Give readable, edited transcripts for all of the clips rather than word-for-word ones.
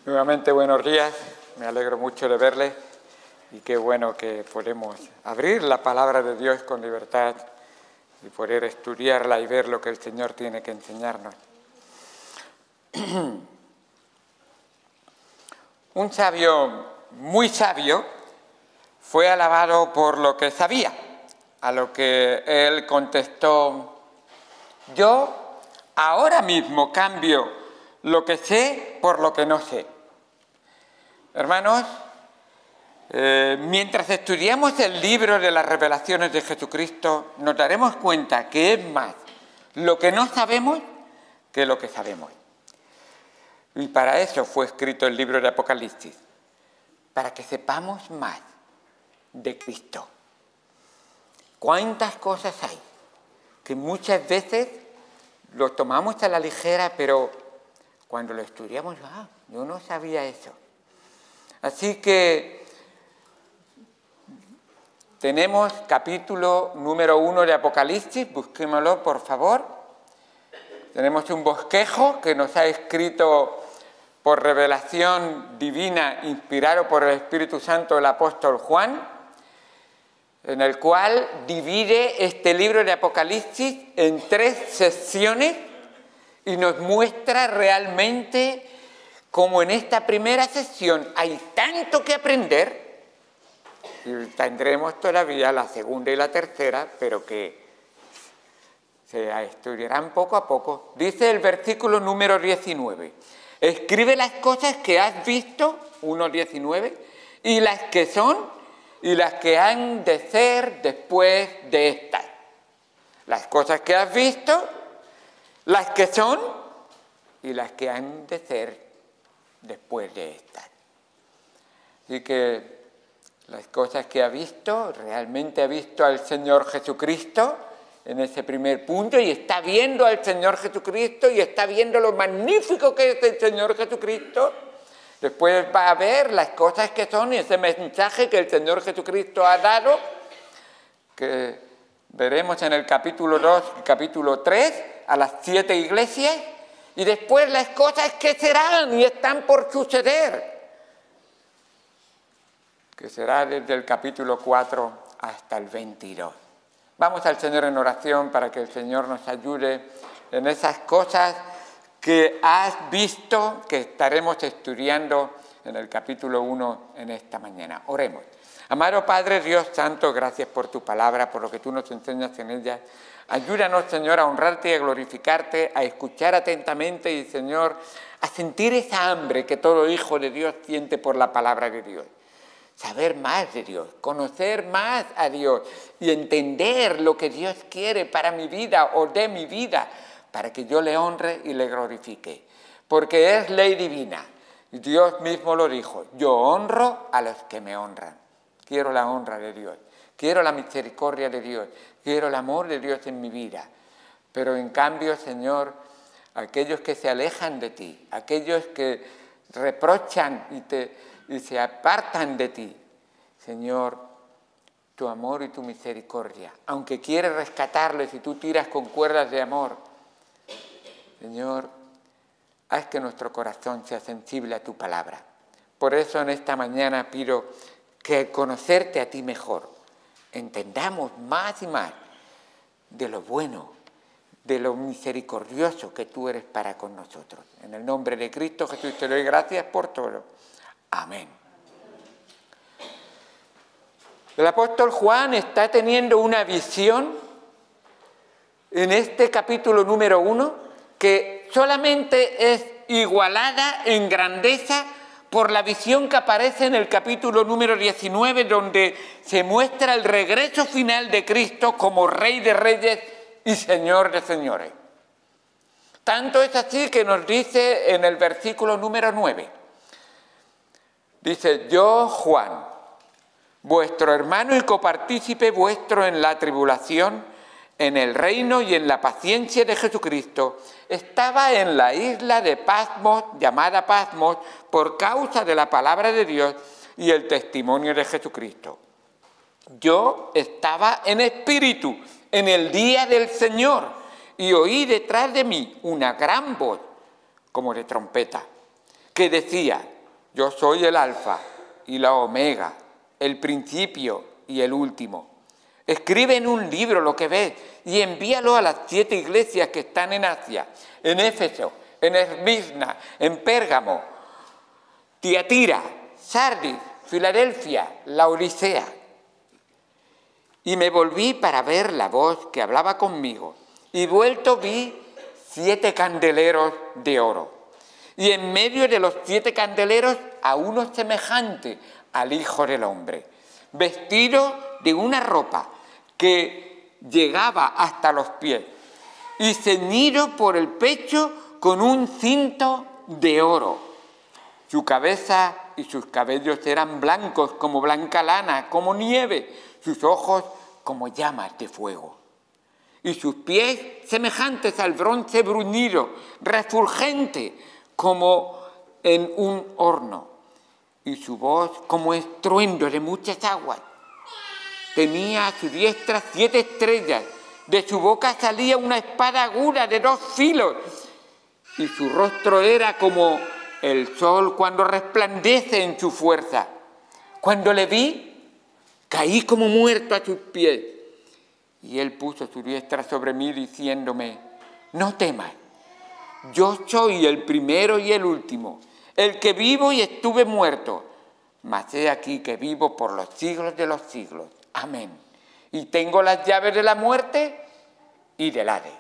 Nuevamente buenos días, me alegro mucho de verles y qué bueno que podemos abrir la palabra de Dios con libertad y poder estudiarla y ver lo que el Señor tiene que enseñarnos. Un sabio, muy sabio, fue alabado por lo que sabía, a lo que él contestó: yo ahora mismo cambio lo que sé por lo que no sé. Hermanos, mientras estudiamos el libro de las revelaciones de Jesucristo, nos daremos cuenta que es más lo que no sabemos que lo que sabemos. Y para eso fue escrito el libro de Apocalipsis, para que sepamos más de Cristo. ¿Cuántas cosas hay que muchas veces lo tomamos a la ligera, pero cuando lo estudiamos, yo no sabía eso? Así que tenemos capítulo número 1 de Apocalipsis, busquémoslo por favor. Tenemos un bosquejo que nos ha escrito por revelación divina, inspirado por el Espíritu Santo el apóstol Juan, en el cual divide este libro de Apocalipsis en 3 secciones y nos muestra realmente cómo en esta primera sección hay tanto que aprender, y tendremos todavía la segunda y la tercera, pero que se estudiarán poco a poco. Dice el versículo número 19, escribe las cosas que has visto, 1:19, y las que son y las que han de ser después de estas. Las cosas que has visto, las que son y las que han de ser después de estas. Así que las cosas que ha visto, realmente ha visto al Señor Jesucristo en ese primer punto, y está viendo al Señor Jesucristo y está viendo lo magnífico que es el Señor Jesucristo. Después va a ver las cosas que son y ese mensaje que el Señor Jesucristo ha dado, que veremos en el capítulo 2 y capítulo 3, a las 7 iglesias, y después las cosas que serán y están por suceder, que será desde el capítulo 4 hasta el 22. Vamos al Señor en oración para que el Señor nos ayude en esas cosas que has visto, que estaremos estudiando en el capítulo 1 en esta mañana. Oremos. Amado Padre Dios Santo, gracias por tu palabra, por lo que tú nos enseñas en ella. Ayúdanos, Señor, a honrarte y a glorificarte, a escuchar atentamente y, Señor, a sentir esa hambre que todo hijo de Dios siente por la palabra de Dios. Saber más de Dios, conocer más a Dios y entender lo que Dios quiere para mi vida o de mi vida, para que yo le honre y le glorifique. Porque es ley divina. Dios mismo lo dijo: yo honro a los que me honran. Quiero la honra de Dios, quiero la misericordia de Dios, quiero el amor de Dios en mi vida. Pero en cambio, Señor, aquellos que se alejan de ti, aquellos que reprochan y se apartan de ti, Señor, tu amor y tu misericordia, aunque quieres rescatarles y tú tiras con cuerdas de amor, Señor, haz que nuestro corazón sea sensible a tu palabra. Por eso en esta mañana pido que al conocerte a ti mejor, entendamos más y más de lo bueno, de lo misericordioso que tú eres para con nosotros. En el nombre de Cristo Jesús te doy gracias por todo. Amén. El apóstol Juan está teniendo una visión en este capítulo número 1 que solamente es igualada en grandeza por la visión que aparece en el capítulo número 19, donde se muestra el regreso final de Cristo como Rey de Reyes y Señor de Señores. Tanto es así que nos dice en el versículo número 9, dice: yo, Juan, vuestro hermano y copartícipe vuestro en la tribulación, en el reino y en la paciencia de Jesucristo, estaba en la isla de Patmos, llamada Patmos, por causa de la palabra de Dios y el testimonio de Jesucristo. Yo estaba en espíritu en el día del Señor, y oí detrás de mí una gran voz, como de trompeta, que decía: yo soy el Alfa y la Omega, el principio y el último. Escribe en un libro lo que ves y envíalo a las 7 iglesias que están en Asia, en Éfeso, en Esmirna, en Pérgamo, Tiatira, Sardis, Filadelfia, Laodicea. Y me volví para ver la voz que hablaba conmigo, y vuelto vi 7 candeleros de oro, y en medio de los 7 candeleros a uno semejante al Hijo del Hombre, vestido de una ropa que llegaba hasta los pies, y ceñido por el pecho con un cinto de oro. Su cabeza y sus cabellos eran blancos como blanca lana, como nieve, sus ojos como llamas de fuego, y sus pies semejantes al bronce bruñido, refulgente como en un horno, y su voz como estruendo de muchas aguas. Tenía a su diestra 7 estrellas, de su boca salía una espada aguda de 2 filos, y su rostro era como el sol cuando resplandece en su fuerza. Cuando le vi, caí como muerto a sus pies, y él puso su diestra sobre mí diciéndome: no temas, yo soy el primero y el último, el que vivo y estuve muerto, mas he aquí que vivo por los siglos de los siglos. Amén. Y tengo las llaves de la muerte y del Hades.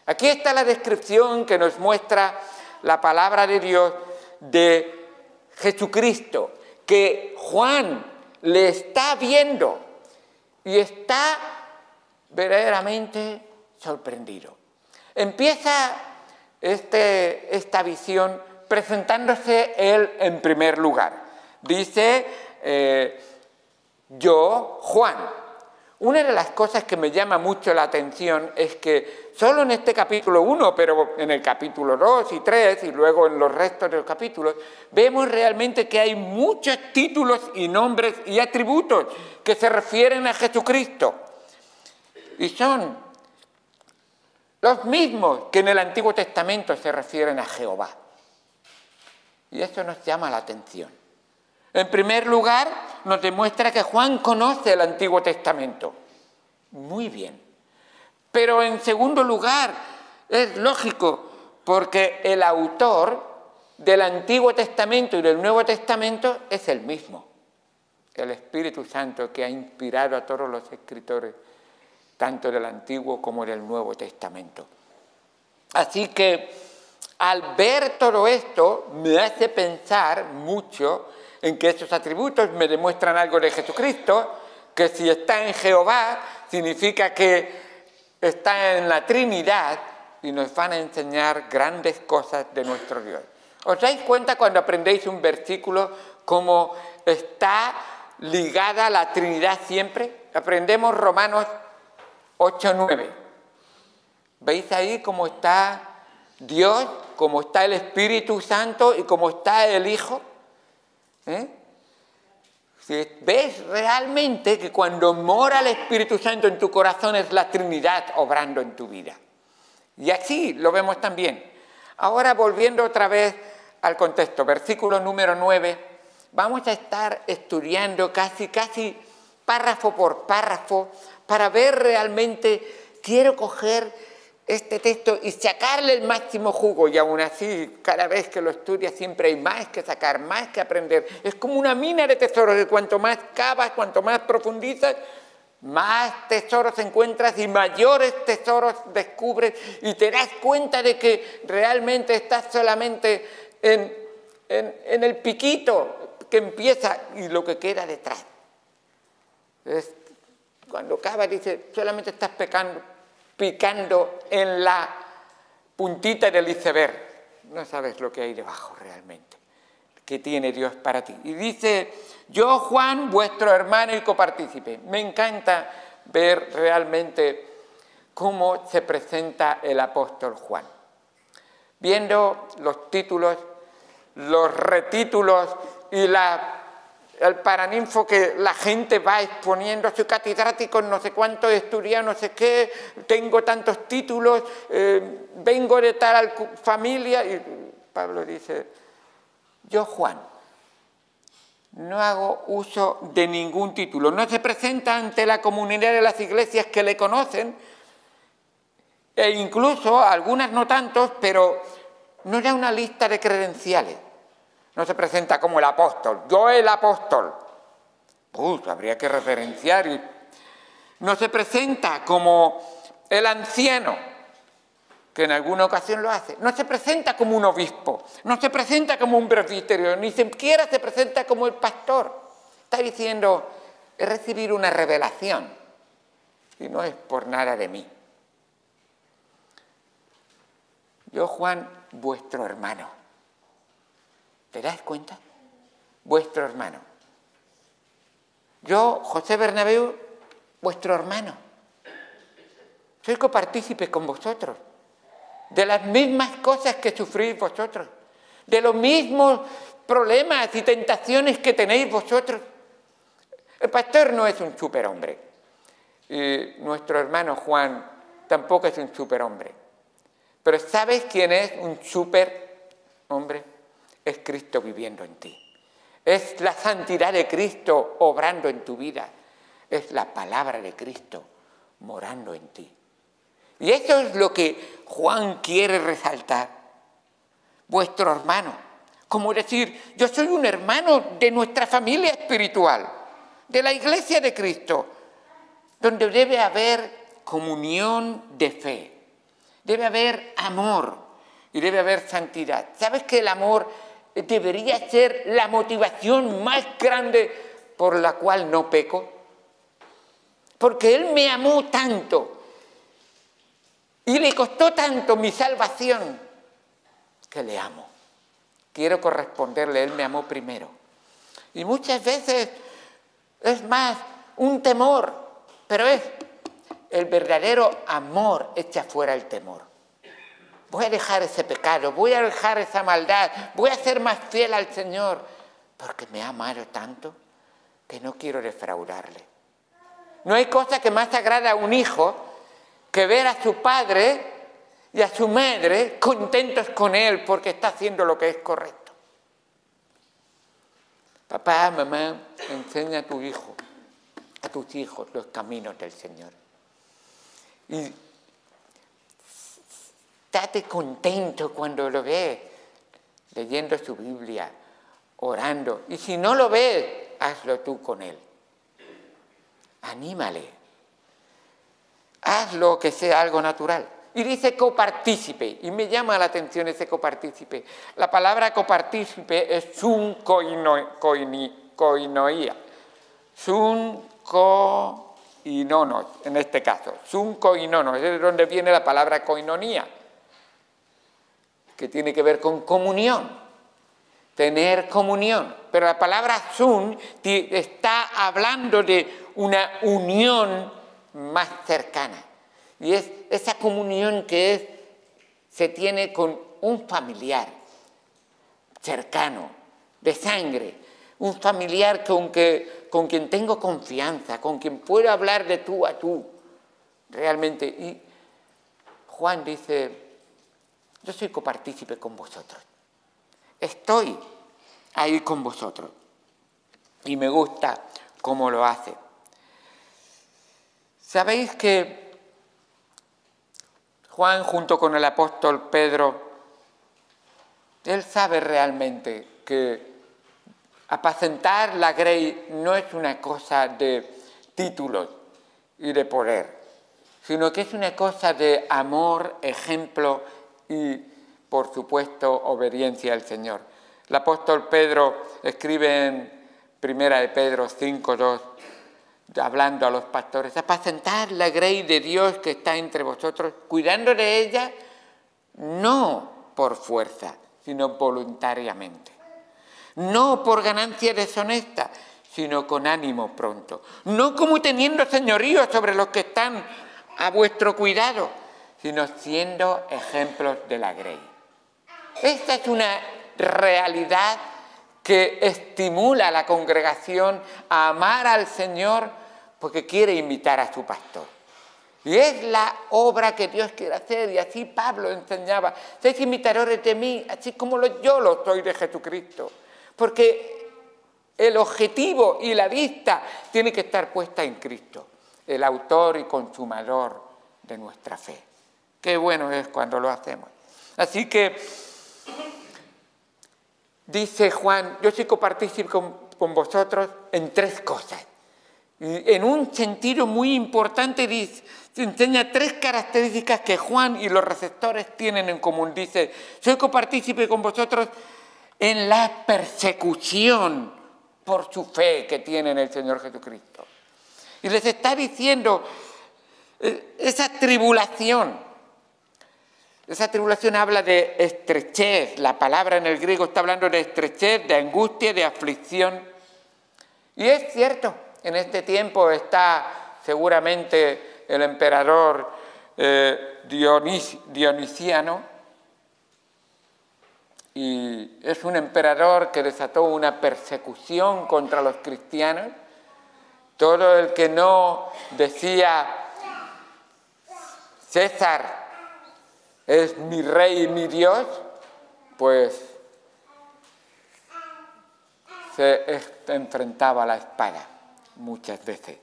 Aquí está la descripción que nos muestra la palabra de Dios de Jesucristo, que Juan le está viendo y está verdaderamente sorprendido. Empieza esta visión presentándose él en primer lugar. Dice: yo, Juan. Una de las cosas que me llama mucho la atención es que solo en este capítulo 1, pero en el capítulo 2 y 3 y luego en los restos de los capítulos, vemos realmente que hay muchos títulos y nombres y atributos que se refieren a Jesucristo. Y son los mismos que en el Antiguo Testamento se refieren a Jehová. Y eso nos llama la atención. En primer lugar, nos demuestra que Juan conoce el Antiguo Testamento. Muy bien. Pero en segundo lugar, es lógico, porque el autor del Antiguo Testamento y del Nuevo Testamento es el mismo. El Espíritu Santo que ha inspirado a todos los escritores, tanto del Antiguo como del Nuevo Testamento. Así que, al ver todo esto, me hace pensar mucho en que esos atributos me demuestran algo de Jesucristo, que si está en Jehová, significa que está en la Trinidad y nos van a enseñar grandes cosas de nuestro Dios. ¿Os dais cuenta cuando aprendéis un versículo cómo está ligada la Trinidad siempre? Aprendemos Romanos 8:9. ¿Veis ahí cómo está Dios, cómo está el Espíritu Santo y cómo está el Hijo? Si ves realmente que cuando mora el Espíritu Santo en tu corazón es la Trinidad obrando en tu vida. Y así lo vemos también. Ahora, volviendo otra vez al contexto, versículo número 9, vamos a estar estudiando casi párrafo por párrafo para ver realmente, quiero coger este texto y sacarle el máximo jugo, y aún así, cada vez que lo estudias siempre hay más que sacar, más que aprender. Es como una mina de tesoros, que cuanto más cavas, cuanto más profundizas, más tesoros encuentras y mayores tesoros descubres, y te das cuenta de que realmente estás solamente en el piquito que empieza y lo que queda detrás. Cuando cavas, dice, solamente estás picando en la puntita del iceberg. No sabes lo que hay debajo realmente, que tiene Dios para ti. Y dice: yo, Juan, vuestro hermano y copartícipe. Me encanta ver realmente cómo se presenta el apóstol Juan. Viendo los títulos, los retítulos y el paraninfo que la gente va exponiendo, soy catedrático, no sé cuánto, he estudiado no sé qué, tengo tantos títulos, vengo de tal familia. Y Pablo dice, yo Juan, no hago uso de ningún título, no se presenta ante la comunidad de las iglesias que le conocen, e incluso, algunas no tantos, pero no da una lista de credenciales. No se presenta como el apóstol, yo el apóstol. Habría que referenciar. No se presenta como el anciano, que en alguna ocasión lo hace. No se presenta como un obispo, no se presenta como un presbítero, ni siquiera se presenta como el pastor. Está diciendo, he recibido una revelación y no es por nada de mí. Yo, Juan, vuestro hermano. ¿Te das cuenta? Vuestro hermano. Yo, José Bernabéu, vuestro hermano. Soy copartícipe con vosotros de las mismas cosas que sufrís vosotros, de los mismos problemas y tentaciones que tenéis vosotros. El pastor no es un superhombre y nuestro hermano Juan tampoco es un superhombre. Pero ¿sabes quién es un superhombre? Es Cristo viviendo en ti. Es la santidad de Cristo obrando en tu vida. Es la palabra de Cristo morando en ti. Y eso es lo que Juan quiere resaltar. Vuestro hermano. Como decir, yo soy un hermano de nuestra familia espiritual, de la iglesia de Cristo, donde debe haber comunión de fe, debe haber amor y debe haber santidad. ¿Sabes que el amor debería ser la motivación más grande por la cual no peco? Porque Él me amó tanto y le costó tanto mi salvación que le amo. Quiero corresponderle, Él me amó primero. Y muchas veces es más un temor, pero es el verdadero amor echa fuera el temor. Voy a dejar ese pecado, voy a dejar esa maldad, voy a ser más fiel al Señor, porque me ha amado tanto que no quiero defraudarle. No hay cosa que más agrada a un hijo que ver a su padre y a su madre contentos con él porque está haciendo lo que es correcto. Papá, mamá, enseña a tu hijo, a tus hijos los caminos del Señor. Y date contento cuando lo ves, leyendo su Biblia, orando. Y si no lo ves, hazlo tú con él. Anímale. Hazlo que sea algo natural. Y dice copartícipe, y me llama la atención ese copartícipe. La palabra copartícipe es sun koinoia. Sun koinonos, en este caso. Sun koinonos, es de donde viene la palabra koinonía, que tiene que ver con comunión, tener comunión. Pero la palabra sun está hablando de una unión más cercana. Y es esa comunión que se tiene con un familiar cercano, de sangre, un familiar con quien tengo confianza, con quien puedo hablar de tú a tú, realmente. Y Juan dice, yo soy copartícipe con vosotros, estoy ahí con vosotros, y me gusta cómo lo hace. ¿Sabéis que Juan, junto con el apóstol Pedro, él sabe realmente que apacentar la grey no es una cosa de títulos y de poder, sino que es una cosa de amor, ejemplo y, por supuesto, obediencia al Señor. El apóstol Pedro escribe en 1 de Pedro 5:2, hablando a los pastores, apacentar la grey de Dios que está entre vosotros, cuidando de ella, no por fuerza, sino voluntariamente. No por ganancia deshonesta, sino con ánimo pronto. No como teniendo señorío sobre los que están a vuestro cuidado, sino siendo ejemplos de la grey. Esta es una realidad que estimula a la congregación a amar al Señor porque quiere imitar a su pastor. Y es la obra que Dios quiere hacer, y así Pablo enseñaba: sed imitadores de mí, así como yo lo soy de Jesucristo. Porque el objetivo y la vista tiene que estar puesta en Cristo, el autor y consumador de nuestra fe. Qué bueno es cuando lo hacemos. Así que dice Juan: yo soy copartícipe con vosotros en 3 cosas. Y en un sentido muy importante se enseña 3 características que Juan y los receptores tienen en común. Dice: soy copartícipe con vosotros en la persecución por su fe que tiene en el Señor Jesucristo. Y les está diciendo esa tribulación habla de estrechez. La palabra en el griego está hablando de estrechez, de angustia, de aflicción. Y es cierto, en este tiempo está seguramente el emperador Dionisiano, y es un emperador que desató una persecución contra los cristianos. Todo el que no decía César es mi rey y mi Dios, pues se enfrentaba a la espada muchas veces.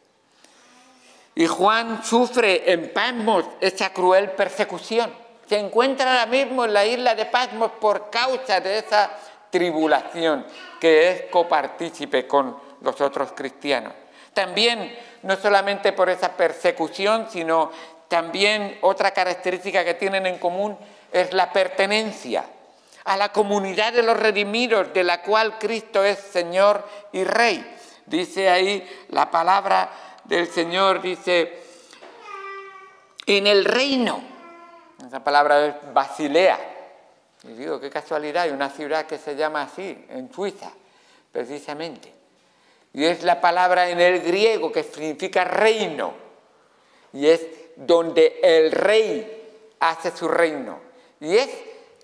Y Juan sufre en Patmos esa cruel persecución. Se encuentra ahora mismo en la isla de Patmos por causa de esa tribulación, que es copartícipe con los otros cristianos. También, no solamente por esa persecución, sino también otra característica que tienen en común es la pertenencia a la comunidad de los redimidos, de la cual Cristo es Señor y Rey. Dice ahí la palabra del Señor, dice: en el reino. Esa palabra es Basilea. Y digo, qué casualidad, hay una ciudad que se llama así, en Suiza, precisamente. Y es la palabra en el griego que significa reino. Y es donde el rey hace su reino. Y es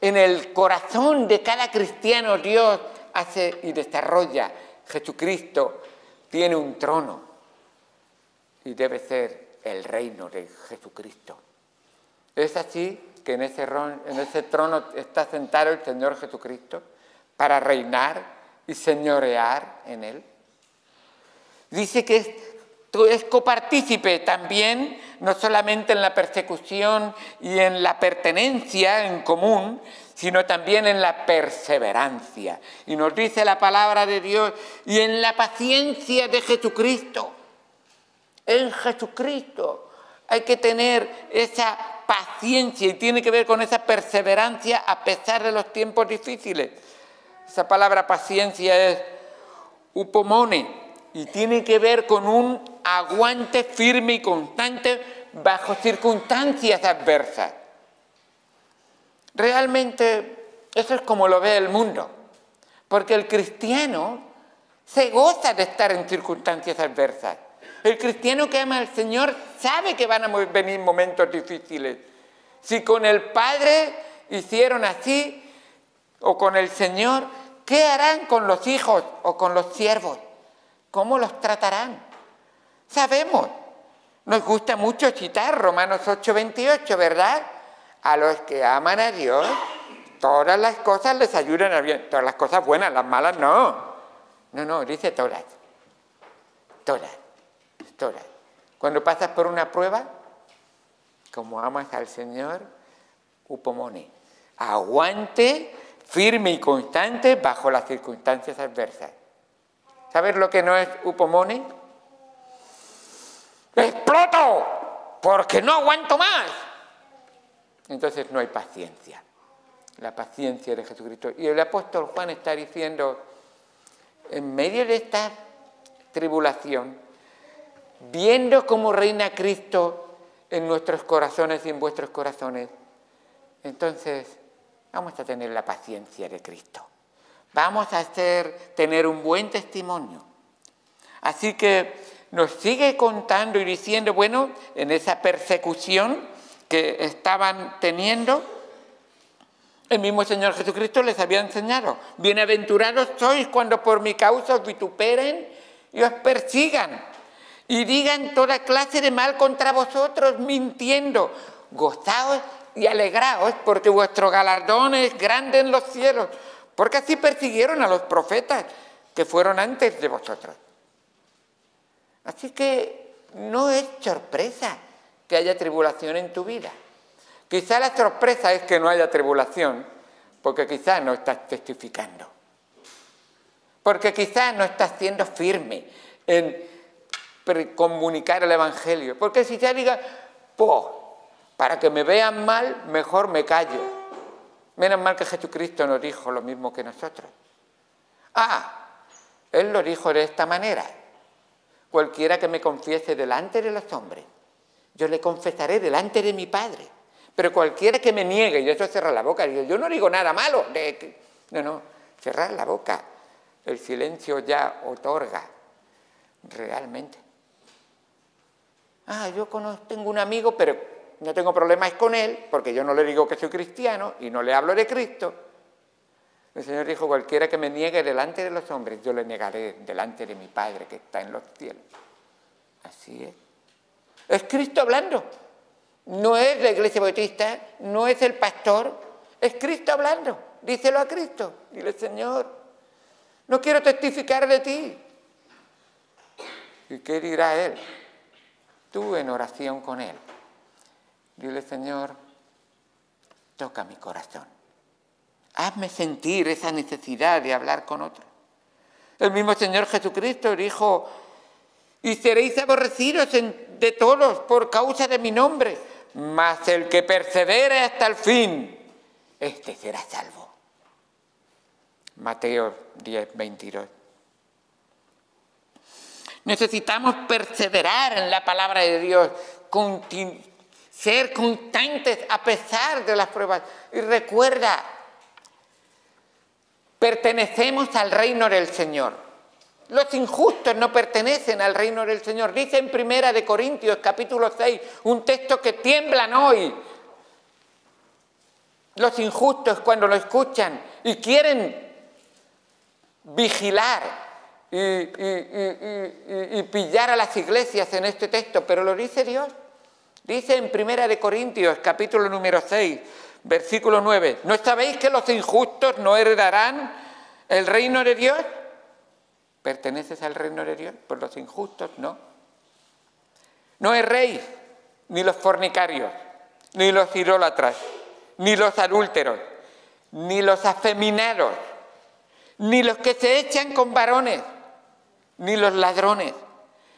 en el corazón de cada cristiano Dios hace y desarrolla. Jesucristo tiene un trono y debe ser el reino de Jesucristo. Es así que en ese trono está sentado el Señor Jesucristo para reinar y señorear en él. Dice que es copartícipe también, no solamente en la persecución y en la pertenencia en común, sino también en la perseverancia. Y nos dice la palabra de Dios: y en la paciencia de Jesucristo. En Jesucristo hay que tener esa paciencia, y tiene que ver con esa perseverancia a pesar de los tiempos difíciles. Esa palabra paciencia es upomone, y tiene que ver con un aguante firme y constante bajo circunstancias adversas. Realmente eso es como lo ve el mundo, porque el cristiano se goza de estar en circunstancias adversas. El cristiano que ama al Señor sabe que van a venir momentos difíciles. Si con el Padre hicieron así, o con el Señor, ¿qué harán con los hijos o con los siervos? ¿Cómo los tratarán? Sabemos. Nos gusta mucho citar Romanos 8:28, ¿verdad? A los que aman a Dios, todas las cosas les ayudan a bien. Todas las cosas buenas, las malas no. No, dice todas. Todas. Cuando pasas por una prueba, como amas al Señor, upomone, aguante firme y constante bajo las circunstancias adversas. ¿Sabes lo que no es upomone? ¡Exploto! Porque no aguanto más. Entonces no hay paciencia. La paciencia de Jesucristo. Y el apóstol Juan está diciendo, en medio de esta tribulación, viendo cómo reina Cristo en nuestros corazones y en vuestros corazones, entonces vamos a tener la paciencia de Cristo. Vamos a tener un buen testimonio. Así que nos sigue contando y diciendo, bueno, en esa persecución que estaban teniendo, El mismo Señor Jesucristo les había enseñado: bienaventurados sois cuando por mi causa os vituperen y os persigan y digan toda clase de mal contra vosotros, mintiendo. Gozaos y alegraos, porque vuestro galardón es grande en los cielos, porque así persiguieron a los profetas que fueron antes de vosotros. Así que no es sorpresa que haya tribulación en tu vida. Quizá la sorpresa es que no haya tribulación, porque quizá no estás testificando, porque quizá no estás siendo firme en comunicar el Evangelio, porque si ya diga, pues, para que me vean mal, mejor me callo. Menos mal que Jesucristo nos dijo lo mismo que nosotros. Él lo dijo de esta manera: cualquiera que me confiese delante de los hombres, yo le confesaré delante de mi Padre. Pero cualquiera que me niegue, y eso es cerrar la boca, yo no digo nada malo. No, cerrar la boca. El silencio ya otorga realmente. Yo tengo un amigo, pero no tengo problemas con él, porque yo no le digo que soy cristiano y no le hablo de Cristo. El Señor dijo: cualquiera que me niegue delante de los hombres, yo le negaré delante de mi Padre que está en los cielos. Así es. Es Cristo hablando. No es la Iglesia Bautista, no es el pastor, es Cristo hablando. Díselo a Cristo. Dile: Señor, no quiero testificar de ti. ¿Y qué dirá Él? Tú en oración con Él. Dile: Señor, toca mi corazón. Hazme sentir esa necesidad de hablar con otros. El mismo Señor Jesucristo dijo: y seréis aborrecidos de todos por causa de mi nombre, mas el que persevere hasta el fin, este será salvo. Mateo 10, 22. Necesitamos perseverar en la palabra de Dios, ser constantes a pesar de las pruebas. Y recuerda, pertenecemos al reino del Señor. Los injustos no pertenecen al reino del Señor. Dice en 1 Corintios capítulo 6, un texto que tiemblan hoy. Los injustos, cuando lo escuchan y quieren vigilar y pillar a las iglesias en este texto, pero lo dice Dios. Dice en 1 Corintios capítulo número 6, versículo 9, ¿no sabéis que los injustos no heredarán el reino de Dios? ¿Perteneces al reino de Dios? Pues los injustos no. No erréis, ni los fornicarios, ni los idólatras, ni los adúlteros, ni los afeminados, ni los que se echan con varones, ni los ladrones,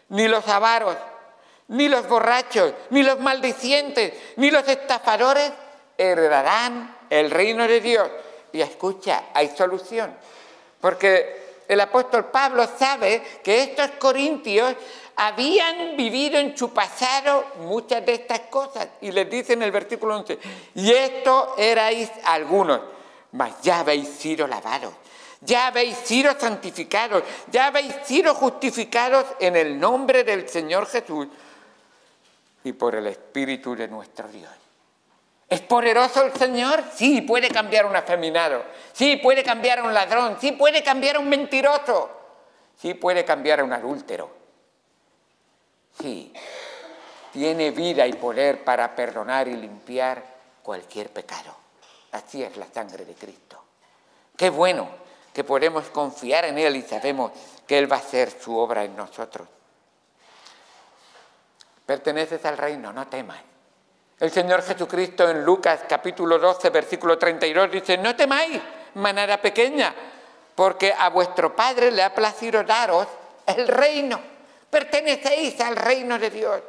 ni los avaros, ni los borrachos, ni los maldicientes, ni los estafadores heredarán el reino de Dios. Y escucha, hay solución, porque el apóstol Pablo sabe que estos corintios habían vivido en su pasado muchas de estas cosas. Y les dice en el versículo 11, y esto erais algunos, mas ya habéis sido lavados, ya habéis sido santificados, ya habéis sido justificados en el nombre del Señor Jesús y por el Espíritu de nuestro Dios. ¿Es poderoso el Señor? Sí, puede cambiar a un afeminado. Sí, puede cambiar a un ladrón. Sí, puede cambiar a un mentiroso. Sí, puede cambiar a un adúltero. Sí, tiene vida y poder para perdonar y limpiar cualquier pecado. Así es la sangre de Cristo. Qué bueno que podemos confiar en Él y sabemos que Él va a hacer su obra en nosotros. Perteneces al reino, no temas. El Señor Jesucristo en Lucas capítulo 12, versículo 32 dice, no temáis, manada pequeña, porque a vuestro Padre le ha placido daros el reino. Pertenecéis al reino de Dios.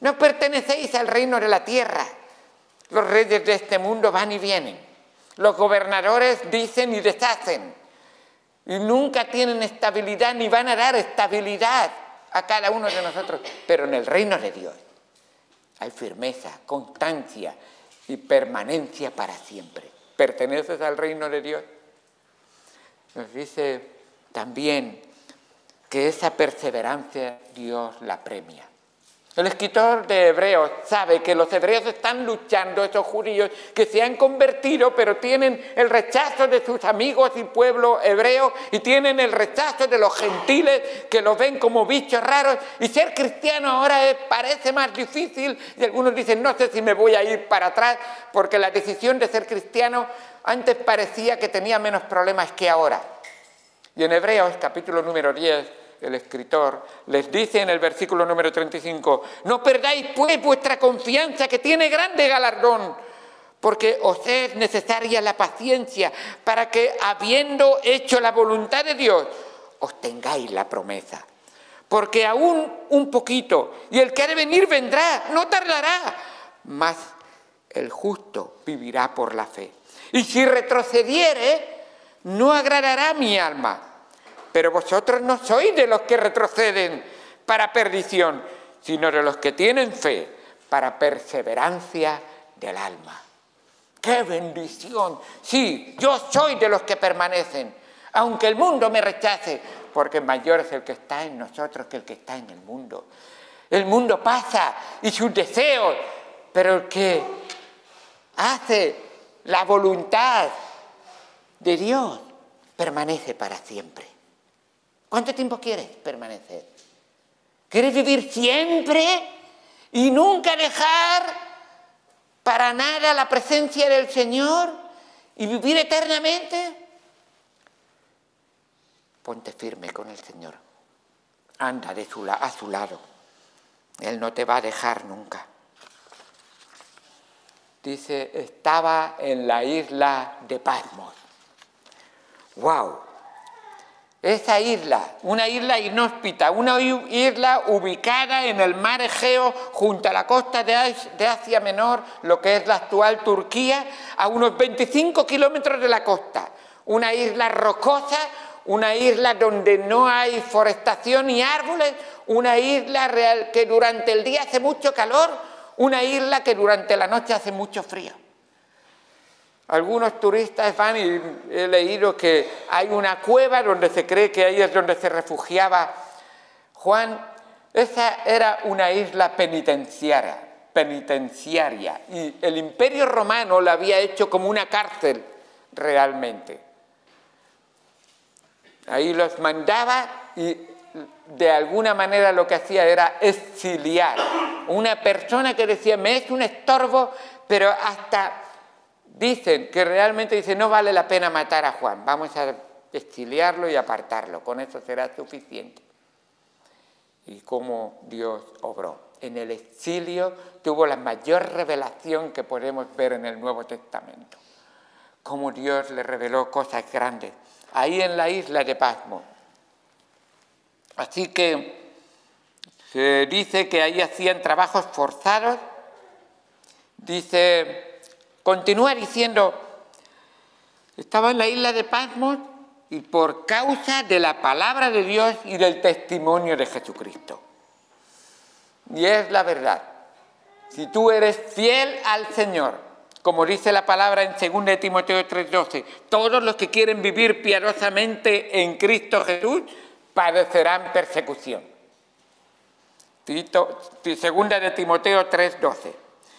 No pertenecéis al reino de la tierra. Los reyes de este mundo van y vienen. Los gobernadores dicen y deshacen. Y nunca tienen estabilidad ni van a dar estabilidad a cada uno de nosotros. Pero en el reino de Dios hay firmeza, constancia y permanencia para siempre. ¿Perteneces al reino de Dios? Nos dice también que esa perseverancia Dios la premia. El escritor de Hebreos sabe que los hebreos están luchando, esos judíos que se han convertido, pero tienen el rechazo de sus amigos y pueblo hebreo, y tienen el rechazo de los gentiles que los ven como bichos raros, y ser cristiano ahora parece más difícil, y algunos dicen, no sé si me voy a ir para atrás, porque la decisión de ser cristiano antes parecía que tenía menos problemas que ahora. Y en Hebreos, capítulo número 10, el escritor les dice en el versículo número 35, no perdáis pues vuestra confianza, que tiene grande galardón, porque os es necesaria la paciencia para que, habiendo hecho la voluntad de Dios, os tengáis la promesa. Porque aún un poquito, y el que ha de venir vendrá, no tardará, mas el justo vivirá por la fe. Y si retrocediere, no agradará mi alma. Pero vosotros no sois de los que retroceden para perdición, sino de los que tienen fe para perseverancia del alma. ¡Qué bendición! Sí, yo soy de los que permanecen, aunque el mundo me rechace, porque mayor es el que está en nosotros que el que está en el mundo. El mundo pasa y sus deseos, pero el que hace la voluntad de Dios permanece para siempre. ¿Cuánto tiempo quieres permanecer? ¿Quieres vivir siempre y nunca dejar para nada la presencia del Señor y vivir eternamente? Ponte firme con el Señor. Anda a su lado. Él no te va a dejar nunca. Dice, estaba en la isla de Patmos. ¡Wow! Esa isla, una isla inhóspita, una isla ubicada en el mar Egeo, junto a la costa de Asia Menor, lo que es la actual Turquía, a unos 25 kilómetros de la costa. Una isla rocosa, una isla donde no hay forestación ni árboles, una isla real que durante el día hace mucho calor, una isla que durante la noche hace mucho frío. Algunos turistas van y he leído que hay una cueva donde se cree que ahí es donde se refugiaba Juan. Esa era una isla penitenciaria y el Imperio Romano la había hecho como una cárcel realmente. Ahí los mandaba y de alguna manera lo que hacía era exiliar. Una persona que decía, me es un estorbo, pero hasta... Dicen que realmente no vale la pena matar a Juan, vamos a exiliarlo y apartarlo, con eso será suficiente. Y cómo Dios obró. En el exilio tuvo la mayor revelación que podemos ver en el Nuevo Testamento. Cómo Dios le reveló cosas grandes, ahí en la isla de Patmos. Así que se dice que ahí hacían trabajos forzados, continúa diciendo, estaba en la isla de Patmos y por causa de la palabra de Dios y del testimonio de Jesucristo. Y es la verdad. Si tú eres fiel al Señor, como dice la palabra en 2 Timoteo 3:12, todos los que quieren vivir piadosamente en Cristo Jesús padecerán persecución. 2 de Timoteo 3:12.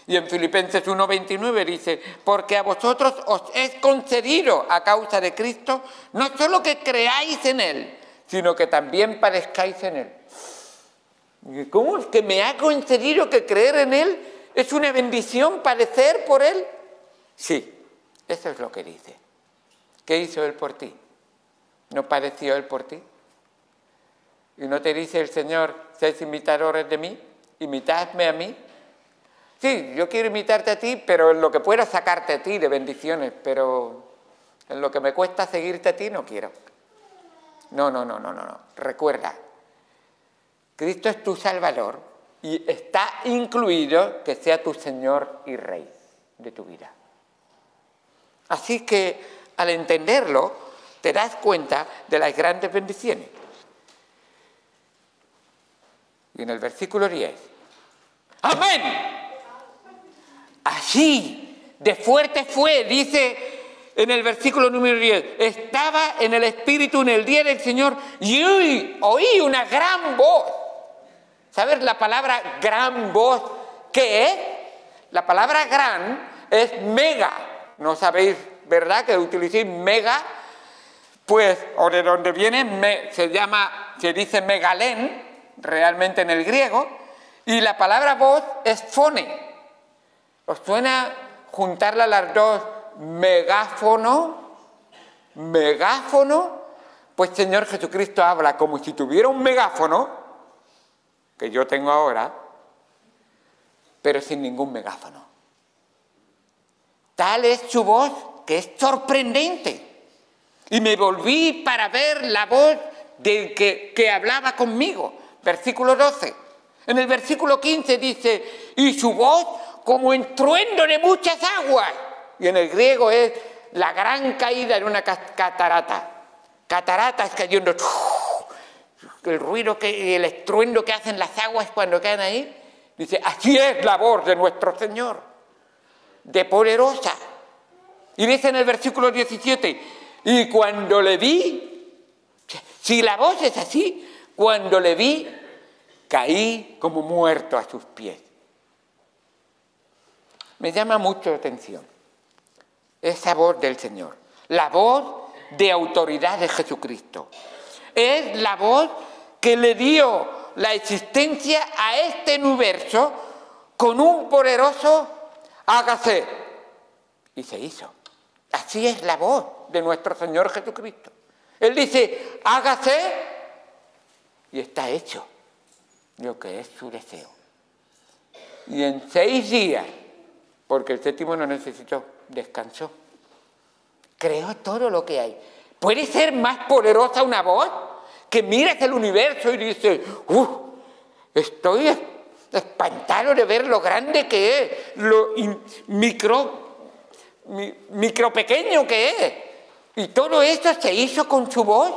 Y en Filipenses 1:29 dice, porque a vosotros os es concedido a causa de Cristo, no solo que creáis en Él, sino que también padezcáis en Él. ¿Cómo es que me ha concedido que creer en Él es una bendición, padecer por Él? Sí, eso es lo que dice. ¿Qué hizo Él por ti? ¿No padeció Él por ti? ¿Y no te dice el Señor, sed imitadores de mí, imitadme a mí? Sí, yo quiero imitarte a ti, pero en lo que pueda sacarte a ti de bendiciones, pero en lo que me cuesta seguirte a ti no quiero. No. Recuerda, Cristo es tu Salvador y está incluido que sea tu Señor y Rey de tu vida. Así que al entenderlo, te das cuenta de las grandes bendiciones. Y en el versículo 10, ¡amén! Así de fuerte fue, dice en el versículo número 10, estaba en el Espíritu en el día del Señor y oí una gran voz ¿Sabes la palabra gran voz qué es? La palabra gran es mega. ¿No sabéis, verdad, que utilicéis mega? Pues, o de donde viene, se dice megalén, realmente en el griego, y la palabra voz es fone. ¿Os suena juntarla las dos? Megáfono, megáfono. Pues Señor Jesucristo habla como si tuviera un megáfono, que yo tengo ahora, pero sin ningún megáfono. Tal es su voz que es sorprendente. Y me volví para ver la voz del que hablaba conmigo. Versículo 12. En el versículo 15 dice, y su voz como estruendo de muchas aguas. Y en el griego es la gran caída en una catarata. Cataratas cayendo. El ruido y el estruendo que hacen las aguas cuando caen ahí. Dice, así es la voz de nuestro Señor, de poderosa. Y dice en el versículo 17, y cuando le vi, si la voz es así, cuando le vi, caí como muerto a sus pies. Me llama mucho la atención esa voz del Señor, la voz de autoridad de Jesucristo. Es la voz que le dio la existencia a este universo con un poderoso hágase. Y se hizo. Así es la voz de nuestro Señor Jesucristo. Él dice, hágase, y está hecho lo que es su deseo. Y en 6 días, porque el séptimo no necesitó, descansó. Creó todo lo que hay. ¿Puede ser más poderosa una voz que miras el universo y dices, estoy espantado de ver lo grande que es, lo micro pequeño que es? Y todo esto se hizo con su voz.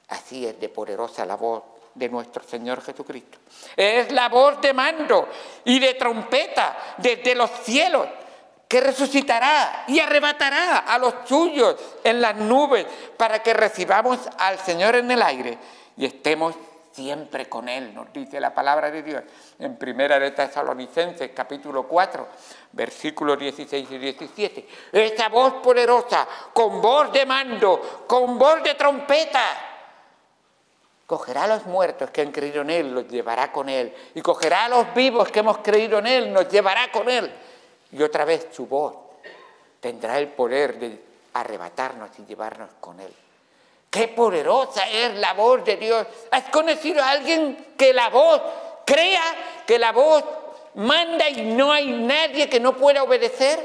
Así es de poderosa la voz de nuestro Señor Jesucristo. Es la voz de mando y de trompeta desde los cielos, que resucitará y arrebatará a los suyos en las nubes para que recibamos al Señor en el aire y estemos siempre con Él, nos dice la palabra de Dios en Primera de Tesalonicenses, capítulo 4, versículos 16 y 17. Esa voz poderosa, con voz de mando, con voz de trompeta, cogerá a los muertos que han creído en Él, los llevará con Él, y cogerá a los vivos que hemos creído en Él, nos llevará con Él. Y otra vez su voz tendrá el poder de arrebatarnos y llevarnos con Él. ¡Qué poderosa es la voz de Dios! ¿Has conocido a alguien que la voz crea, que la voz manda y no hay nadie que no pueda obedecer?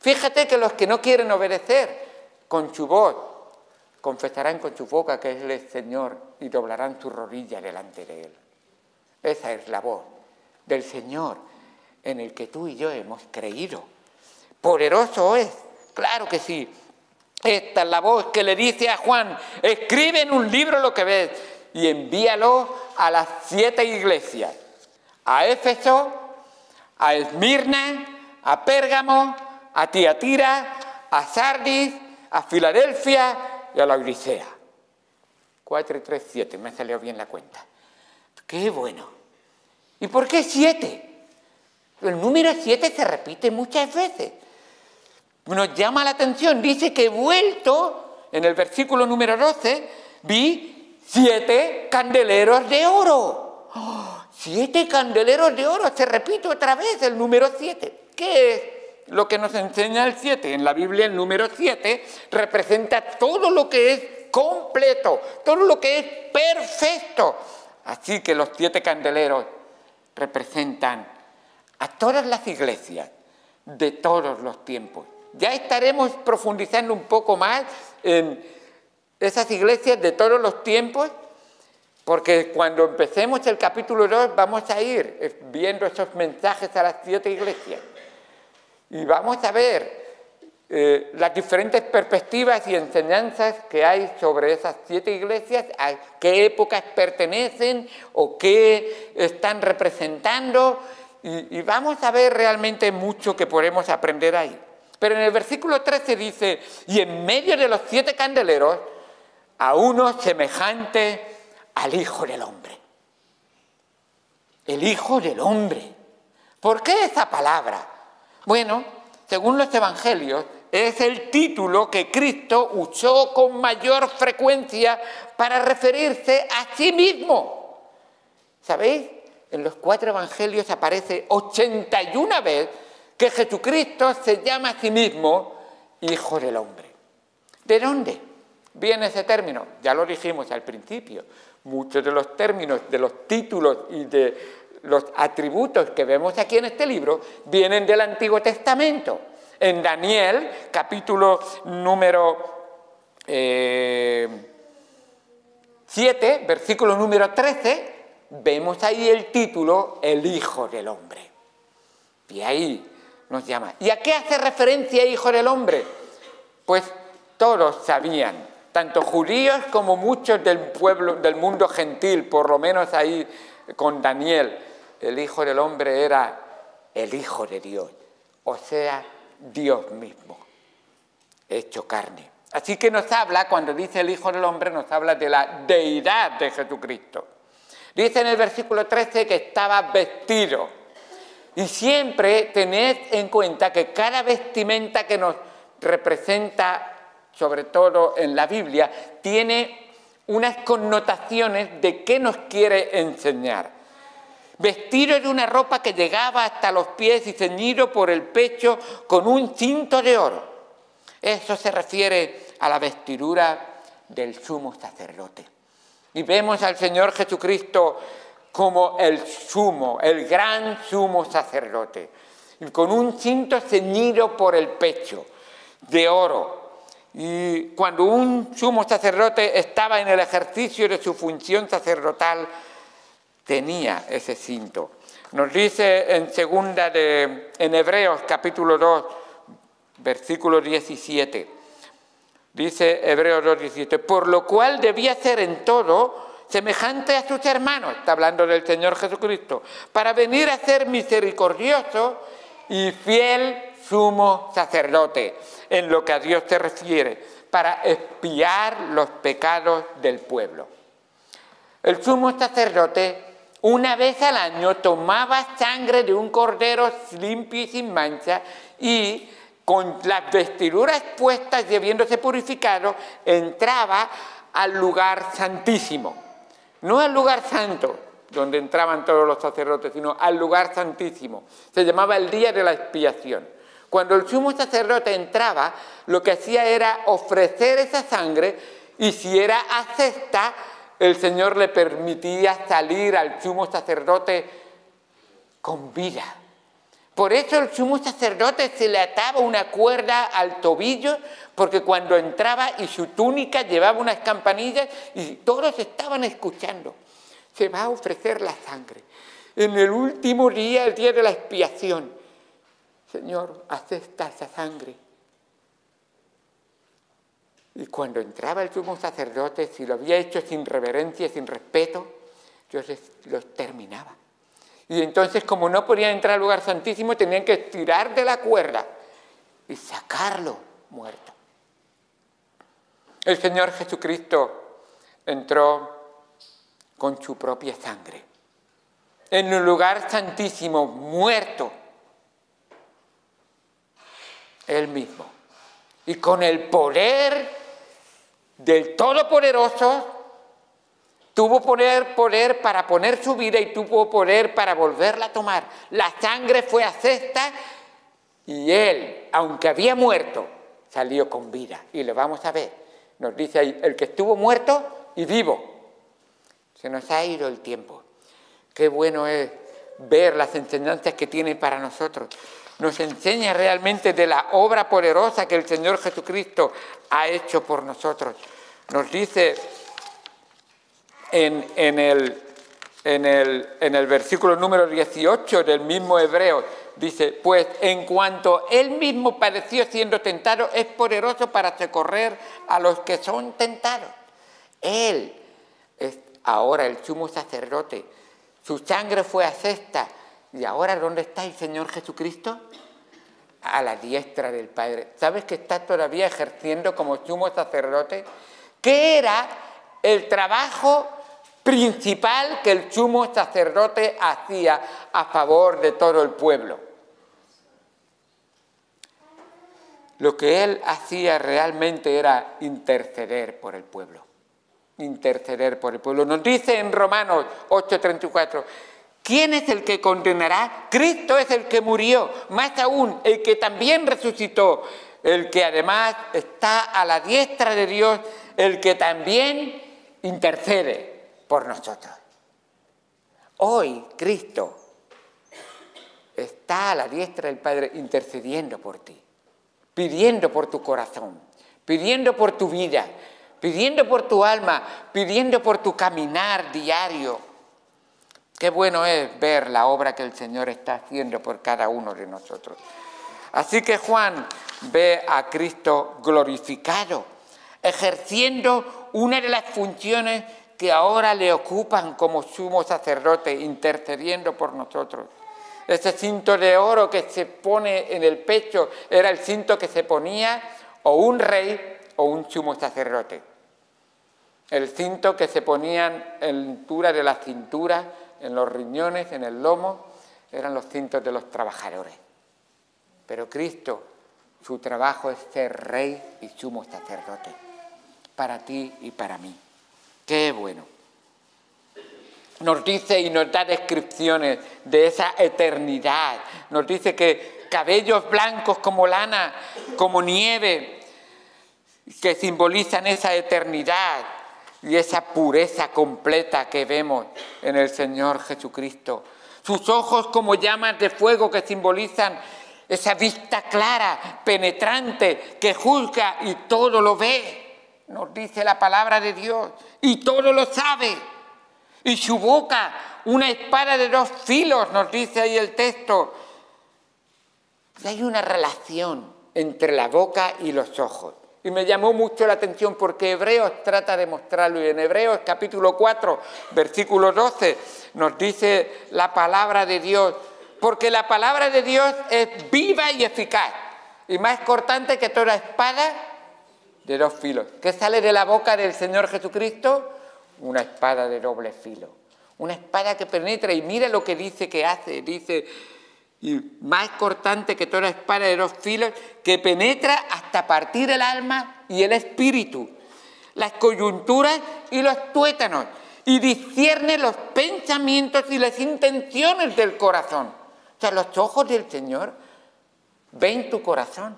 Fíjate que los que no quieren obedecer, con su voz, confesarán con su boca que Él es Señor y doblarán su rodilla delante de Él. Esa es la voz del Señor en el que tú y yo hemos creído. ¿Poderoso es? Claro que sí. Esta es la voz que le dice a Juan, escribe en un libro lo que ves y envíalo a las 7 iglesias. A Éfeso, a Esmirna, a Pérgamo, a Tiatira, a Sardis, a Filadelfia y a la Odisea. 4 y 3, 7, me ha salido bien la cuenta. ¡Qué bueno! ¿Y por qué 7? El número 7 se repite muchas veces. Nos llama la atención, dice que vuelto, en el versículo número 12, vi 7 candeleros de oro. ¡Oh! 7 candeleros de oro, se repite otra vez el número 7. ¿Qué es lo que nos enseña el 7? En la Biblia el número 7 representa todo lo que es completo, todo lo que es perfecto. Así que los 7 candeleros representan a todas las iglesias de todos los tiempos. Ya estaremos profundizando un poco más en esas iglesias de todos los tiempos, porque cuando empecemos el capítulo 2 vamos a ir viendo esos mensajes a las 7 iglesias. Y vamos a ver las diferentes perspectivas y enseñanzas que hay sobre esas 7 iglesias, a qué épocas pertenecen o qué están representando. Y vamos a ver realmente mucho que podemos aprender ahí. Pero en el versículo 13 dice, y en medio de los 7 candeleros, a uno semejante al Hijo del Hombre. el Hijo del Hombre. ¿Por qué esa palabra? Bueno, según los evangelios, es el título que Cristo usó con mayor frecuencia para referirse a sí mismo. ¿Sabéis? En los 4 evangelios aparece 81 veces que Jesucristo se llama a sí mismo Hijo del Hombre. ¿De dónde viene ese término? Ya lo dijimos al principio. Muchos de los términos, de los títulos y de los atributos que vemos aquí en este libro vienen del Antiguo Testamento. En Daniel, capítulo número 7, versículo número 13, vemos ahí el título, el Hijo del Hombre. Y ahí nos llama. ¿Y a qué hace referencia Hijo del Hombre? Pues todos sabían, tanto judíos como muchos del pueblo, del mundo gentil, por lo menos ahí con Daniel, el Hijo del Hombre era el Hijo de Dios, o sea, Dios mismo, hecho carne. Así que nos habla, cuando dice el Hijo del Hombre, nos habla de la deidad de Jesucristo. Dice en el versículo 13 que estaba vestido. Y siempre tened en cuenta que cada vestimenta que nos representa, sobre todo en la Biblia, tiene unas connotaciones de qué nos quiere enseñar. Vestido de una ropa que llegaba hasta los pies y ceñido por el pecho con un cinto de oro. Eso se refiere a la vestidura del sumo sacerdote. Y vemos al Señor Jesucristo como el gran sumo sacerdote, y con un cinto ceñido por el pecho de oro. Y cuando un sumo sacerdote estaba en el ejercicio de su función sacerdotal, tenía ese cinto. Nos dice en Hebreos capítulo 2, versículo 17, dice Hebreos 2, 17, por lo cual debía ser en todo semejante a sus hermanos, está hablando del Señor Jesucristo, para venir a ser misericordioso y fiel sumo sacerdote, en lo que a Dios se refiere, para expiar los pecados del pueblo. El sumo sacerdote, una vez al año, tomaba sangre de un cordero limpio y sin mancha, y con las vestiduras puestas y habiéndose purificado, entraba al lugar santísimo. No al lugar santo, donde entraban todos los sacerdotes, sino al lugar santísimo. Se llamaba el día de la expiación. Cuando el sumo sacerdote entraba, lo que hacía era ofrecer esa sangre, y si era acepta, el Señor le permitía salir al sumo sacerdote con vida. Por eso el sumo sacerdote se le ataba una cuerda al tobillo, porque cuando entraba y su túnica llevaba unas campanillas y todos estaban escuchando. Se va a ofrecer la sangre. En el último día, el día de la expiación, Señor, acepta esa sangre. Y cuando entraba el sumo sacerdote, si lo había hecho sin reverencia, sin respeto, Dios los terminaba. Y entonces, como no podían entrar al lugar santísimo, tenían que estirar de la cuerda y sacarlo muerto. El Señor Jesucristo entró con su propia sangre en un lugar santísimo, muerto, Él mismo. Y con el poder del Todopoderoso, tuvo poder para poner su vida y tuvo poder para volverla a tomar. La sangre fue acepta y Él, aunque había muerto, salió con vida. Y lo vamos a ver. Nos dice ahí, el que estuvo muerto y vivo. Se nos ha ido el tiempo. Qué bueno es ver las enseñanzas que tiene para nosotros. Nos enseña realmente de la obra poderosa que el Señor Jesucristo ha hecho por nosotros. Nos dice en el versículo número 18 del mismo Hebreo, dice, pues en cuanto Él mismo padeció siendo tentado, es poderoso para socorrer a los que son tentados. Él es ahora el sumo sacerdote. Su sangre fue acepta. ¿Y ahora dónde está el Señor Jesucristo? A la diestra del Padre. ¿Sabes que está todavía ejerciendo como sumo sacerdote? ¿Qué era el trabajo principal que el sumo sacerdote hacía a favor de todo el pueblo. Lo que él hacía realmente era interceder por el pueblo. Interceder por el pueblo. Nos dice en Romanos 8:34, ¿quién es el que condenará? Cristo es el que murió, más aún, el que también resucitó, el que además está a la diestra de Dios, el que también intercede por nosotros. Hoy Cristo está a la diestra del Padre intercediendo por ti, pidiendo por tu corazón, pidiendo por tu vida, pidiendo por tu alma, pidiendo por tu caminar diario. Qué bueno es ver la obra que el Señor está haciendo por cada uno de nosotros. Así que Juan ve a Cristo glorificado, ejerciendo una de las funciones que ahora le ocupan como sumo sacerdote, intercediendo por nosotros. Ese cinto de oro que se pone en el pecho era el cinto que se ponía o un rey o un sumo sacerdote. El cinto que se ponían en la altura de la cintura, en los riñones, en el lomo, eran los cintos de los trabajadores. Pero Cristo, su trabajo es ser rey y sumo sacerdote, para ti y para mí. ¡Qué bueno! Nos dice y nos da descripciones de esa eternidad. Nos dice que cabellos blancos como lana, como nieve, que simbolizan esa eternidad y esa pureza completa que vemos en el Señor Jesucristo. Sus ojos como llamas de fuego que simbolizan esa vista clara, penetrante, que juzga y todo lo ve. Nos dice la palabra de Dios, y todo lo sabe. Y su boca, una espada de 2 filos, nos dice ahí el texto. Y hay una relación entre la boca y los ojos. Y me llamó mucho la atención porque Hebreos trata de mostrarlo. Y en Hebreos capítulo 4, versículo 12, nos dice la palabra de Dios. Porque la palabra de Dios es viva y eficaz. Y más cortante que toda espada de 2 filos. ¿Qué sale de la boca del Señor Jesucristo? Una espada de doble filo. Una espada que penetra. Y mira lo que dice que hace. Dice, y más cortante que toda espada de 2 filos, que penetra hasta partir el alma y el espíritu, las coyunturas y los tuétanos, y discierne los pensamientos y las intenciones del corazón. O sea, los ojos del Señor ven tu corazón,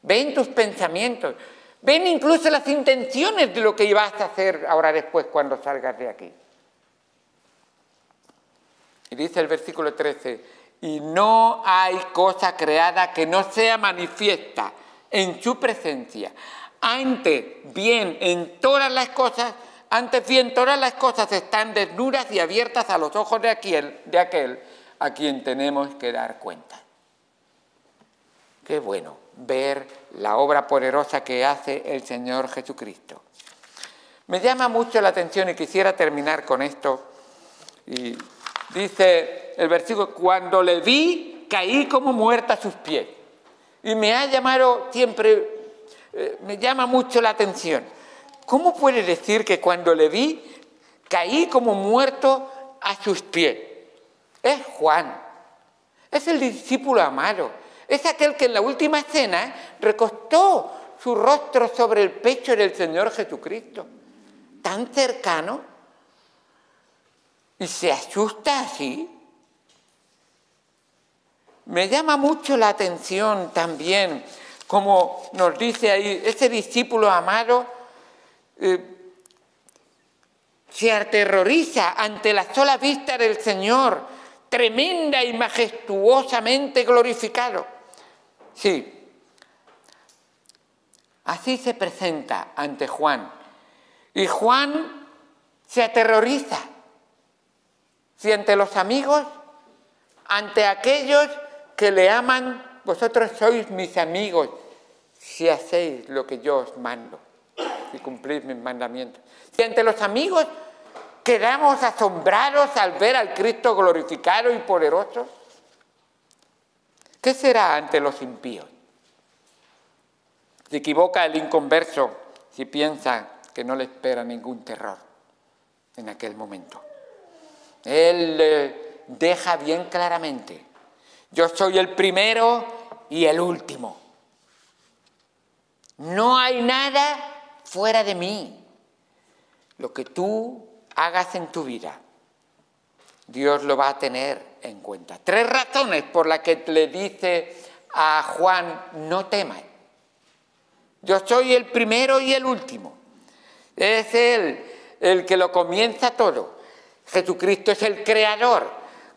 ven tus pensamientos, ven incluso las intenciones de lo que ibas a hacer ahora después cuando salgas de aquí. Y dice el versículo 13, y no hay cosa creada que no sea manifiesta en su presencia. Antes bien, todas las cosas están desnudas y abiertas a los ojos de aquel a quien tenemos que dar cuenta. Qué bueno ver la obra poderosa que hace el Señor Jesucristo. Me llama mucho la atención y quisiera terminar con esto. Y dice el versículo, cuando le vi, caí como muerta a sus pies. Y me ha llamado siempre, me llama mucho la atención. ¿Cómo puede decir que cuando le vi, caí como muerto a sus pies? Es Juan, es el discípulo amado, es aquel que en la última cena recostó su rostro sobre el pecho del Señor Jesucristo, tan cercano, y se asusta así. Me llama mucho la atención también, como nos dice ahí, ese discípulo amado se aterroriza ante la sola vista del Señor, tremenda y majestuosamente glorificado. Sí, así se presenta ante Juan. Y Juan se aterroriza. Si ante los amigos, ante aquellos que le aman, vosotros sois mis amigos, si hacéis lo que yo os mando, y cumplís mis mandamientos. Si ante los amigos quedamos asombrados al ver al Cristo glorificado y poderoso, ¿qué será ante los impíos? Se equivoca el inconverso si piensa que no le espera ningún terror. en aquel momento. Él deja bien claramente: yo soy el primero y el último. No hay nada fuera de mí. Lo que tú hagas en tu vida, Dios lo va a tener en cuenta. 3 razones por las que le dice a Juan: no temas. Yo soy el primero y el último. Es Él el que lo comienza todo. Jesucristo es el creador,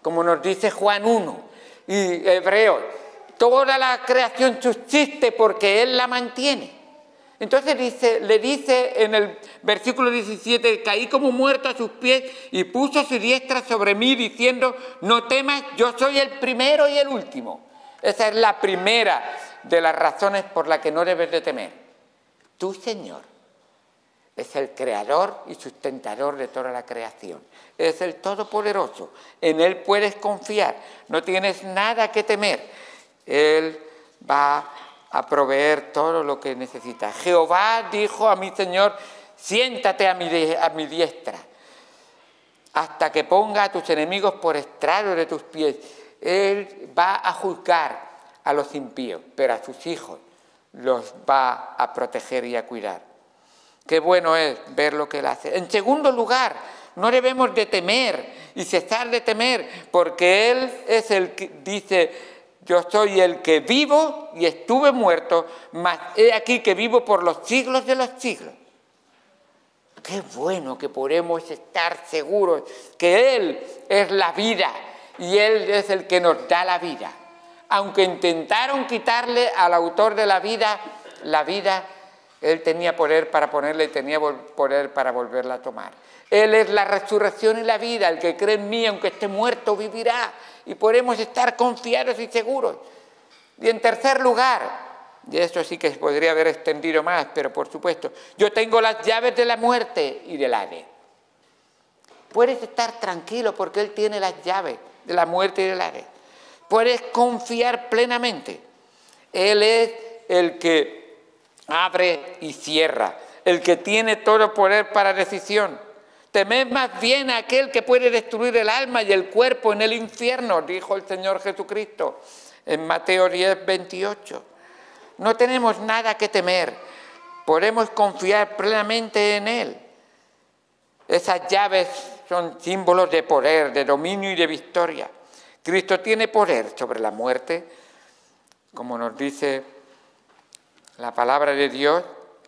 como nos dice Juan 1 y Hebreos. Toda la creación subsiste porque Él la mantiene. Entonces le dice en el versículo 17: caí como muerto a sus pies y puso su diestra sobre mí diciendo: no temas, yo soy el primero y el último. Esa es la primera de las razones por las que no debes de temer. Tu Señor es el creador y sustentador de toda la creación. Es el Todopoderoso. En Él puedes confiar. No tienes nada que temer. Él va a proveer todo lo que necesitas. Jehová dijo a mi Señor: siéntate a mi diestra, hasta que ponga a tus enemigos por estrado de tus pies. Él va a juzgar a los impíos, pero a sus hijos los va a proteger y a cuidar. Qué bueno es ver lo que Él hace. En segundo lugar, no debemos de temer y cesar de temer, porque Él es el que dice: yo soy el que vivo y estuve muerto, mas he aquí que vivo por los siglos de los siglos. Qué bueno que podemos estar seguros que Él es la vida y Él es el que nos da la vida. Aunque intentaron quitarle al autor de la vida, Él tenía poder para ponerla y tenía poder para volverla a tomar. Él es la resurrección y la vida. El que cree en mí, aunque esté muerto, vivirá. Y podemos estar confiados y seguros. Y en tercer lugar, y esto sí que podría haber extendido más, pero por supuesto, yo tengo las llaves de la muerte y del Hades. Puedes estar tranquilo porque Él tiene las llaves de la muerte y del Hades. Puedes confiar plenamente. Él es el que abre y cierra, el que tiene todo poder para decisión. Temed más bien a aquel que puede destruir el alma y el cuerpo en el infierno, dijo el Señor Jesucristo en Mateo 10, 28. No tenemos nada que temer, podemos confiar plenamente en Él. Esas llaves son símbolos de poder, de dominio y de victoria. Cristo tiene poder sobre la muerte, como nos dice la palabra de Dios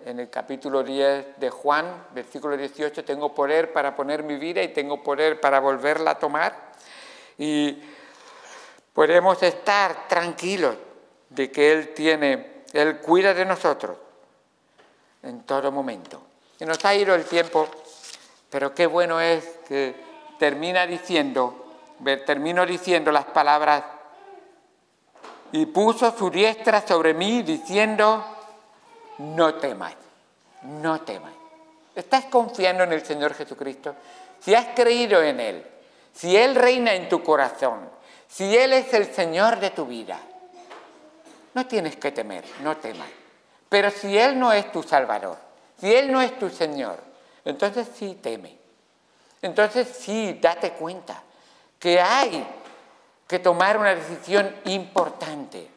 en el capítulo 10 de Juan, versículo 18, tengo poder para poner mi vida y tengo poder para volverla a tomar. Y podemos estar tranquilos de que Él cuida de nosotros en todo momento. Y nos ha ido el tiempo, pero qué bueno es que termino diciendo las palabras: y puso su diestra sobre mí diciendo: no temas, no temas. ¿Estás confiando en el Señor Jesucristo? Si has creído en Él, si Él reina en tu corazón, si Él es el Señor de tu vida, no tienes que temer, no temas. Pero si Él no es tu Salvador, si Él no es tu Señor, entonces sí teme. Entonces sí date cuenta que hay que tomar una decisión importante.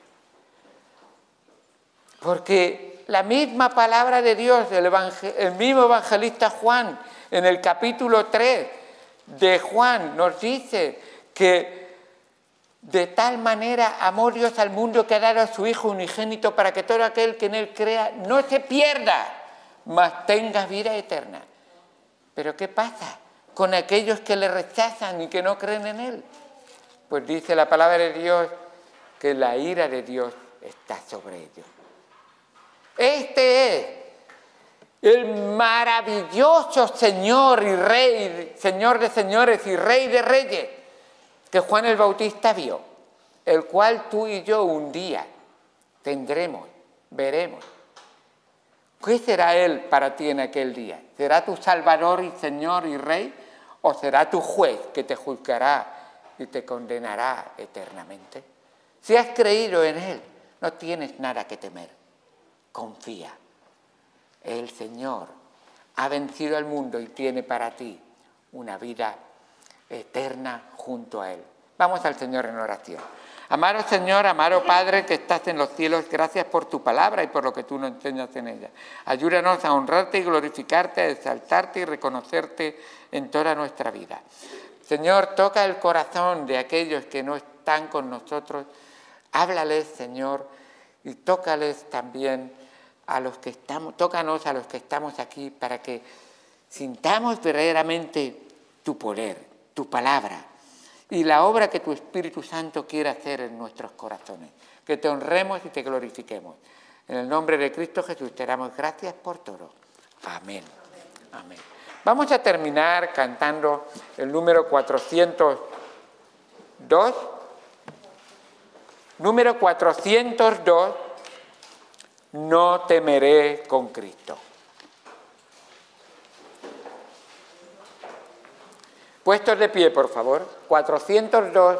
Porque la misma palabra de Dios, el mismo evangelista Juan, en el capítulo 3 de Juan, nos dice que de tal manera amó Dios al mundo que ha dado a su Hijo unigénito para que todo aquel que en Él crea no se pierda, mas tenga vida eterna. Pero ¿qué pasa con aquellos que le rechazan y que no creen en Él? Pues dice la palabra de Dios que la ira de Dios está sobre ellos. Este es el maravilloso Señor y Rey, Señor de señores y Rey de reyes, que Juan el Bautista vio, el cual tú y yo un día tendremos, veremos. ¿Qué será Él para ti en aquel día? ¿Será tu Salvador y Señor y Rey? ¿O será tu juez que te juzgará y te condenará eternamente? Si has creído en Él, no tienes nada que temer. Confía. El Señor ha vencido al mundo y tiene para ti una vida eterna junto a Él. Vamos al Señor en oración. Amado Señor, amado Padre que estás en los cielos, gracias por tu palabra y por lo que tú nos enseñas en ella. Ayúdanos a honrarte y glorificarte, a exaltarte y reconocerte en toda nuestra vida. Señor, toca el corazón de aquellos que no están con nosotros. Háblales, Señor, y tócales también a los que estamos, tócanos a los que estamos aquí para que sintamos verdaderamente tu poder, tu palabra y la obra que tu Espíritu Santo quiere hacer en nuestros corazones. Que te honremos y te glorifiquemos. En el nombre de Cristo Jesús te damos gracias por todo. Amén. Amén. Vamos a terminar cantando el número 402. Número 402, no temeré con Cristo. Puestos de pie, por favor. 402.